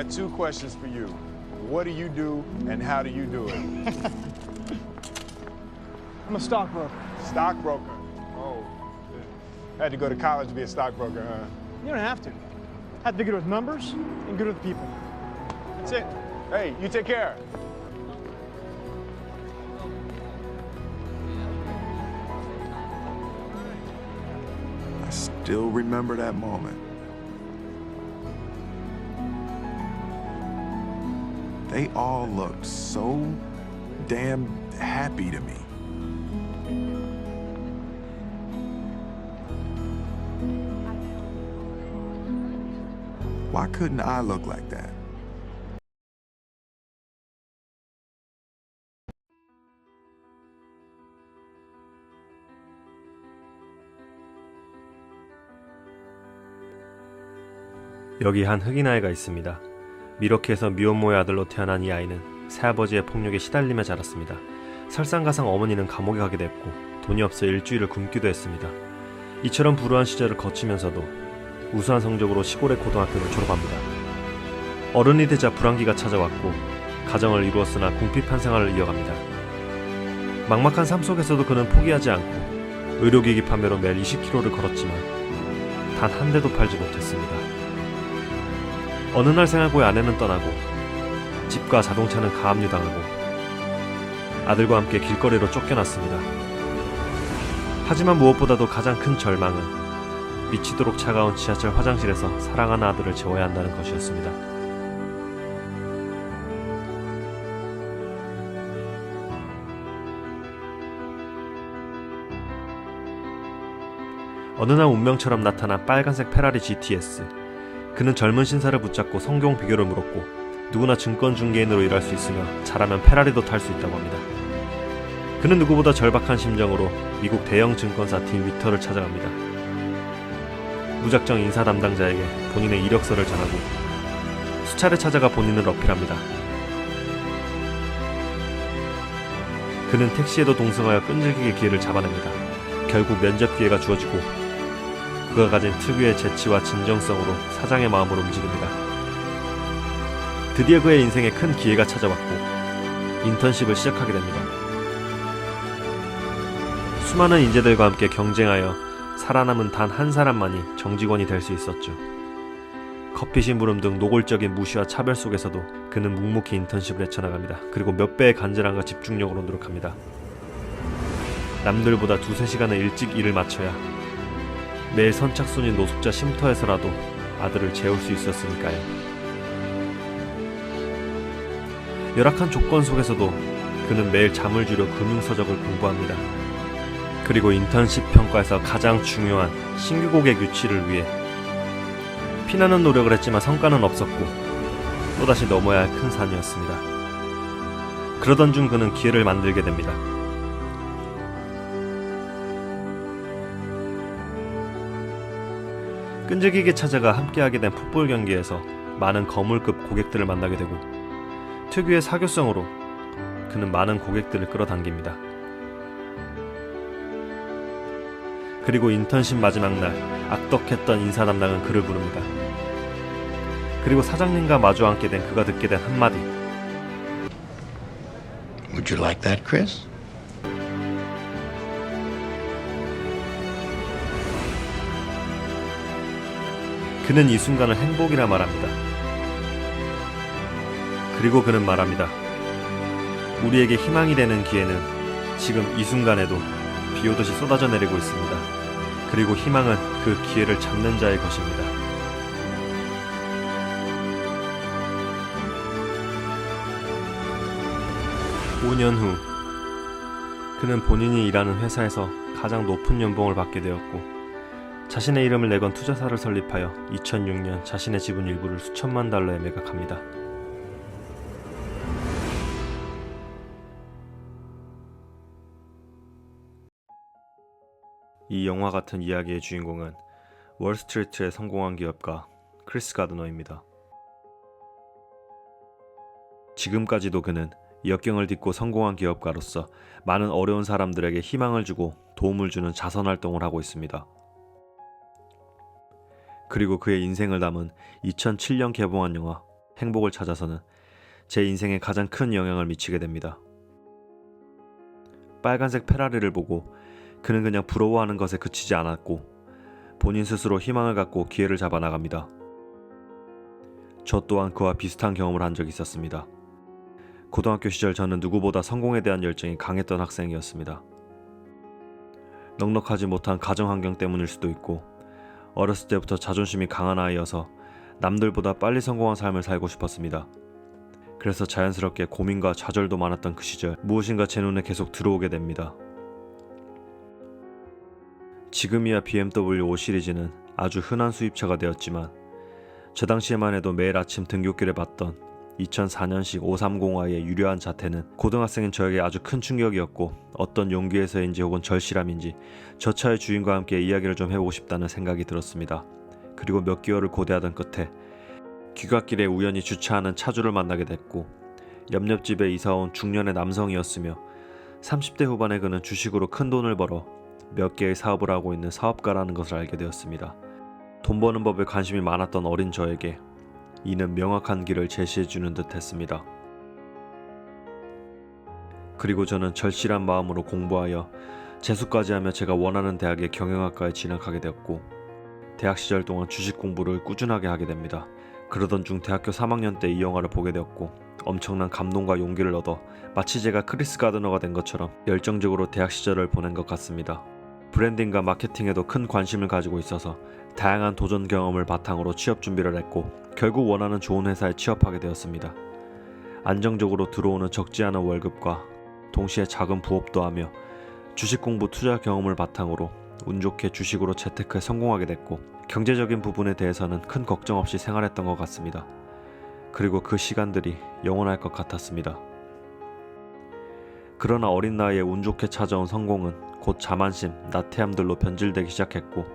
got two questions for you. What do you do and how do you do it? I'm a stockbroker. Stockbroker. Oh, shit. Had to go to college to be a stockbroker, huh? You don't have to. Have to be good with numbers and good with people. That's it. Hey, you take care. I still remember that moment. They all looked so damn happy to me. Why couldn't I look like that? 여기 한 흑인 아이가 있습니다. 미러키에서 미혼모의 아들로 태어난 이 아이는 새아버지의 폭력에 시달리며 자랐습니다. 설상가상 어머니는 감옥에 가게 됐고 돈이 없어 일주일을 굶기도 했습니다. 이처럼 불우한 시절을 거치면서도 우수한 성적으로 시골의 고등학교를 졸업합니다. 어른이 되자 불황기가 찾아왔고 가정을 이루었으나 궁핍한 생활을 이어갑니다. 막막한 삶 속에서도 그는 포기하지 않고 의료기기 판매로 매일 20km를 걸었지만 단 한 대도 팔지 못했습니다. 어느 날 생활고의 아내는 떠나고 집과 자동차는 가압류당하고 아들과 함께 길거리로 쫓겨났습니다. 하지만 무엇보다도 가장 큰 절망은 미치도록 차가운 지하철 화장실에서 사랑하는 아들을 재워야 한다는 것이었습니다. 어느 날 운명처럼 나타난 빨간색 페라리 GTS. 그는 젊은 신사를 붙잡고 성경 비교를 물었고 누구나 증권 중개인으로 일할 수 있으며 잘하면 페라리도 탈 수 있다고 합니다. 그는 누구보다 절박한 심정으로 미국 대형 증권사 딘 위터를 찾아갑니다. 무작정 인사 담당자에게 본인의 이력서를 전하고 수차례 찾아가 본인을 어필합니다. 그는 택시에도 동승하여 끈질기게 기회를 잡아냅니다. 결국 면접 기회가 주어지고 그가 가진 특유의 재치와 진정성으로 사장의 마음을 움직입니다. 드디어 그의 인생에 큰 기회가 찾아왔고 인턴십을 시작하게 됩니다. 수많은 인재들과 함께 경쟁하여 살아남은 단 한 사람만이 정직원이 될 수 있었죠. 커피 심부름 등 노골적인 무시와 차별 속에서도 그는 묵묵히 인턴십을 헤쳐나갑니다. 그리고 몇 배의 간절함과 집중력으로 노력합니다. 남들보다 2-3시간은 일찍 일을 마쳐야 매일 선착순인 노숙자 쉼터에서라도 아들을 재울 수 있었으니까요. 열악한 조건 속에서도 그는 매일 잠을 줄여 금융서적을 공부합니다. 그리고 인턴십 평가에서 가장 중요한 신규 고객 유치를 위해 피나는 노력을 했지만 성과는 없었고 또다시 넘어야 할 큰 산이었습니다. 그러던 중 그는 기회를 만들게 됩니다. 끈질기게 찾아가 함께하게 된 풋볼 경기에서 많은 거물급 고객들을 만나게 되고 특유의 사교성으로 그는 많은 고객들을 끌어당깁니다. 그리고 인턴십 마지막 날 악덕했던 인사 담당은 그를 부릅니다. 그리고 사장님과 마주 앉게 된 그가 듣게 된 한마디. Would you like that, Chris? 그는 이 순간을 행복이라 말합니다. 그리고 그는 말합니다. 우리에게 희망이 되는 기회는 지금 이 순간에도 비 오듯이 쏟아져 내리고 있습니다. 그리고 희망은 그 기회를 잡는 자의 것입니다. (5년) 후 그는 본인이 일하는 회사에서 가장 높은 연봉을 받게 되었고 자신의 이름을 내건 투자사를 설립하여 2006년 자신의 지분 일부를 수천만 달러에 매각합니다. 이 영화 같은 이야기의 주인공은 월스트리트에 성공한 기업가 크리스 가드너입니다. 지금까지도 그는 역경을 딛고 성공한 기업가로서 많은 어려운 사람들에게 희망을 주고 도움을 주는 자선활동을 하고 있습니다. 그리고 그의 인생을 담은 2007년 개봉한 영화 행복을 찾아서는 제 인생에 가장 큰 영향을 미치게 됩니다. 빨간색 페라리를 보고 그는 그냥 부러워하는 것에 그치지 않았고 본인 스스로 희망을 갖고 기회를 잡아 나갑니다. 저 또한 그와 비슷한 경험을 한 적이 있었습니다. 고등학교 시절 저는 누구보다 성공에 대한 열정이 강했던 학생이었습니다. 넉넉하지 못한 가정 환경 때문일 수도 있고 어렸을 때부터 자존심이 강한 아이여서 남들보다 빨리 성공한 삶을 살고 싶었습니다. 그래서 자연스럽게 고민과 좌절도 많았던 그 시절 무엇인가 제 눈에 계속 들어오게 됩니다. 지금이야 BMW 5 시리즈는 아주 흔한 수입차가 되었지만 저 당시에만 해도 매일 아침 등굣길에 봤던 2004년식 530i의 유려한 자태는 고등학생인 저에게 아주 큰 충격이었고 어떤 용기에서인지 혹은 절실함인지 저 차의 주인과 함께 이야기를 좀 해보고 싶다는 생각이 들었습니다. 그리고 몇 개월을 고대하던 끝에 귀갓길에 우연히 주차하는 차주를 만나게 됐고 옆집에 이사온 중년의 남성이었으며 30대 후반의 그는 주식으로 큰 돈을 벌어 몇 개의 사업을 하고 있는 사업가라는 것을 알게 되었습니다. 돈 버는 법에 관심이 많았던 어린 저에게 이는 명확한 길을 제시해주는 듯 했습니다. 그리고 저는 절실한 마음으로 공부하여 재수까지 하며 제가 원하는 대학의 경영학과에 진학하게 되었고 대학 시절 동안 주식 공부를 꾸준하게 하게 됩니다. 그러던 중 대학교 3학년 때 이 영화를 보게 되었고 엄청난 감동과 용기를 얻어 마치 제가 크리스 가드너가 된 것처럼 열정적으로 대학 시절을 보낸 것 같습니다. 브랜딩과 마케팅에도 큰 관심을 가지고 있어서 다양한 도전 경험을 바탕으로 취업 준비를 했고 결국 원하는 좋은 회사에 취업하게 되었습니다. 안정적으로 들어오는 적지 않은 월급과 동시에 작은 부업도 하며 주식 공부 투자 경험을 바탕으로 운 좋게 주식으로 재테크에 성공하게 됐고 경제적인 부분에 대해서는 큰 걱정 없이 생활했던 것 같습니다. 그리고 그 시간들이 영원할 것 같았습니다. 그러나 어린 나이에 운 좋게 찾아온 성공은 곧 자만심, 나태함들로 변질되기 시작했고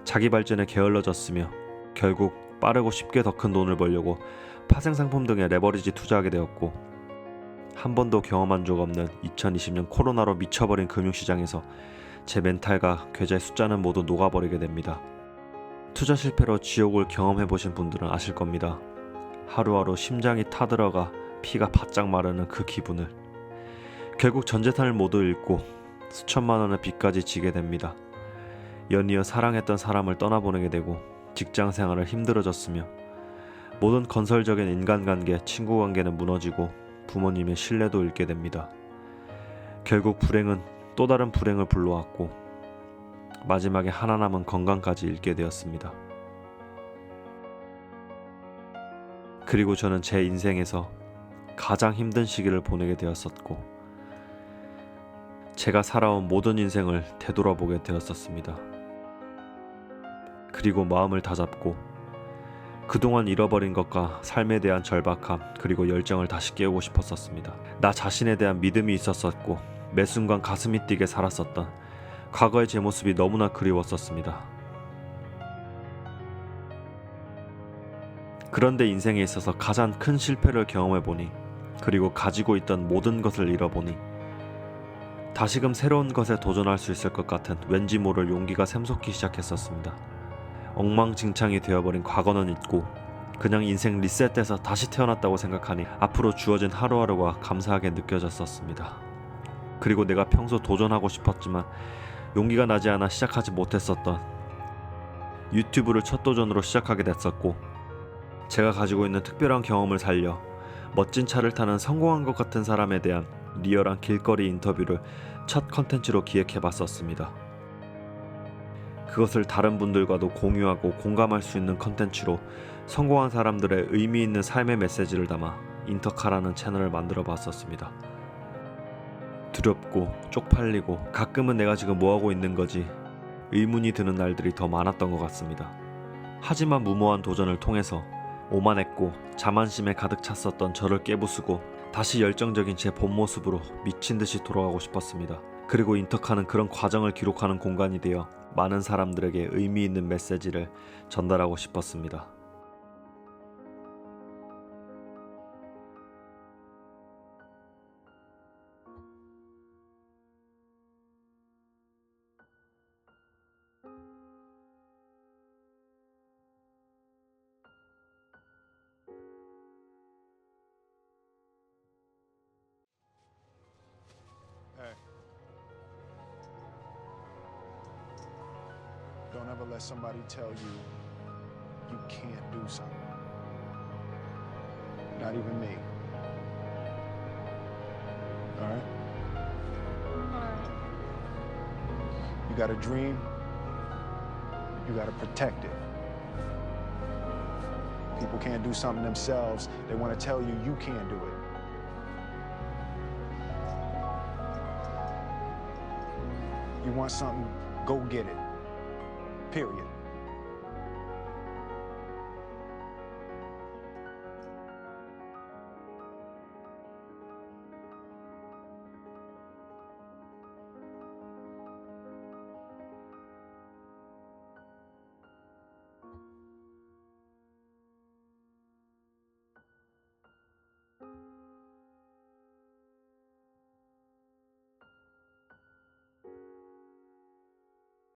자기 발전에 게을러졌으며 결국 빠르고 쉽게 더 큰 돈을 벌려고 파생상품 등에 레버리지 투자하게 되었고 한 번도 경험한 적 없는 2020년 코로나로 미쳐버린 금융시장에서 제 멘탈과 계좌의 숫자는 모두 녹아버리게 됩니다. 투자 실패로 지옥을 경험해보신 분들은 아실 겁니다. 하루하루 심장이 타들어가 피가 바짝 마르는 그 기분을. 결국 전재산을 모두 잃고 수천만 원의 빚까지 지게 됩니다. 연이어 사랑했던 사람을 떠나보내게 되고 직장 생활을 힘들어졌으며 모든 건설적인 인간관계, 친구관계는 무너지고 부모님의 신뢰도 잃게 됩니다. 결국 불행은 또 다른 불행을 불러왔고 마지막에 하나 남은 건강까지 잃게 되었습니다. 그리고 저는 제 인생에서 가장 힘든 시기를 보내게 되었었고 제가 살아온 모든 인생을 되돌아보게 되었었습니다. 그리고 마음을 다잡고 그동안 잃어버린 것과 삶에 대한 절박함 그리고 열정을 다시 깨우고 싶었었습니다. 나 자신에 대한 믿음이 있었었고 매 순간 가슴이 뛰게 살았었던 과거의 제 모습이 너무나 그리웠었습니다. 그런데 인생에 있어서 가장 큰 실패를 경험해보니 그리고 가지고 있던 모든 것을 잃어보니 다시금 새로운 것에 도전할 수 있을 것 같은 왠지 모를 용기가 샘솟기 시작했었습니다. 엉망진창이 되어버린 과거는 잊고 그냥 인생 리셋돼서 다시 태어났다고 생각하니 앞으로 주어진 하루하루가 감사하게 느껴졌었습니다. 그리고 내가 평소 도전하고 싶었지만 용기가 나지 않아 시작하지 못했었던 유튜브를 첫 도전으로 시작하게 됐었고 제가 가지고 있는 특별한 경험을 살려 멋진 차를 타는 성공한 것 같은 사람에 대한 리얼한 길거리 인터뷰를 첫 컨텐츠로 기획해봤었습니다. 그것을 다른 분들과도 공유하고 공감할 수 있는 컨텐츠로 성공한 사람들의 의미 있는 삶의 메시지를 담아 인터카라는 채널을 만들어 봤었습니다. 두렵고 쪽팔리고 가끔은 내가 지금 뭐하고 있는 거지 의문이 드는 날들이 더 많았던 것 같습니다. 하지만 무모한 도전을 통해서 오만했고 자만심에 가득 찼었던 저를 깨부수고 다시 열정적인 제 본 모습으로 미친 듯이 돌아가고 싶었습니다. 그리고 인터카는 그런 과정을 기록하는 공간이 되어 많은 사람들에게 의미 있는 메시지를 전달하고 싶었습니다. Don't ever let somebody tell you you can't do something. Not even me. All right? You got a dream, you got to protect it. People can't do something themselves. They want to tell you you can't do it. You want something, go get it. Period.